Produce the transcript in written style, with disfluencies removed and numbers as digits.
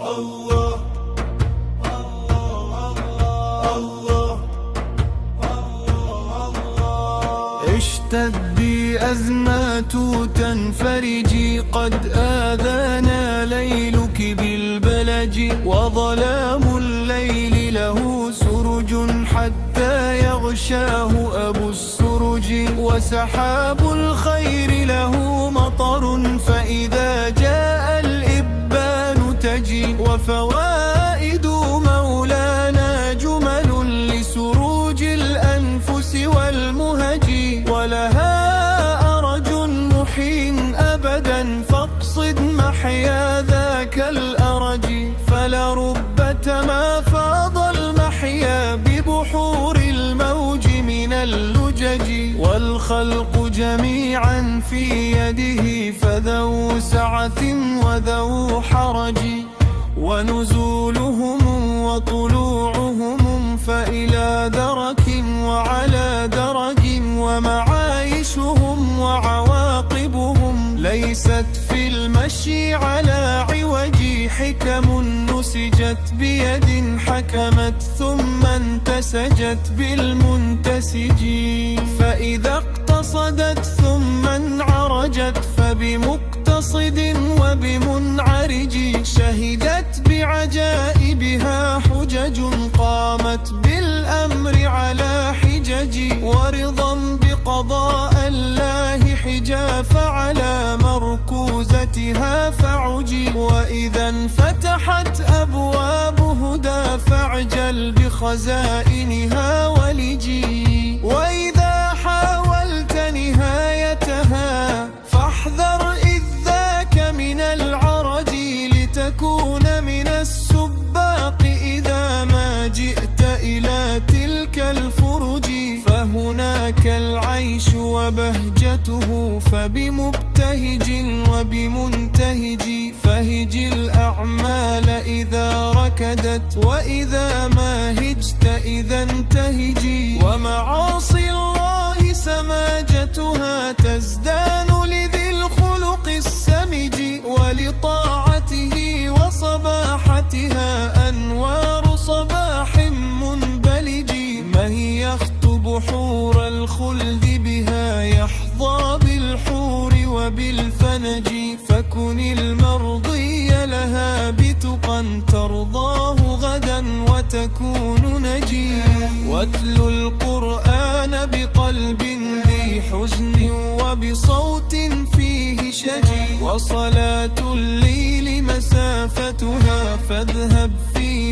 الله اشتدي أزمات تنفرجي، قد آذانا ليلك بالبلج، وظلام الليل له سرج حتى يغشاه أبو السرج، وسحاب الخير له مطر فإذا جاء الإبان تجي، وفوائد مولانا جمل لسروج الأنفس والمهج، ولها أرج محين أبدا فاقصد محيا ذاك الأرج، فلربما فاض المحيا ببحور الموج من اللجج، والخلق جميعا في يده فذو سعة وذو حرج، ونزولهم وطلوعهم فإلى درك وعلى درج، ومعايشهم وعواقبهم ليست في المشي على عوج، حكم نسجت بيد حكمت ثم انتسجت بالمنتسج، فإذا اقتصدت ثم انعرجت فبمقتصد وبمنعرج، شهدت بعجائبها حجج قامت بالأمر على حجج، ورضا بقضاء الله حجا فعلى مركوزتها فعجي، وإذا انفتحت أبواب هدى فاعجل بخزائنها ولجي، وإذا حاولت نهايتها فاحذر إذ ذاك من العرج، لتكون من السباق إذا ما جئت إلى تلك الفرج، فهناك العيش وبهجته، فبمبتهج وبمنتهج، فهج الأعمال إذا ركدت، وإذا ما هجت إذا انتهجي، ومعاصي الله سماجتها تزدان لذي الخلق السمج، ولطاعته وصباحتها أنوار صباح منبلج، من يخطب حور الخلد بها يحظى بالحور وبالفنج، فكن المرضي لها بتقى ترضاه غدا وتكون نجي، واتل القرآن بقلب ذي حزن وبصوت فيه شجي، وصلاة الليل مسافتها فاذهب في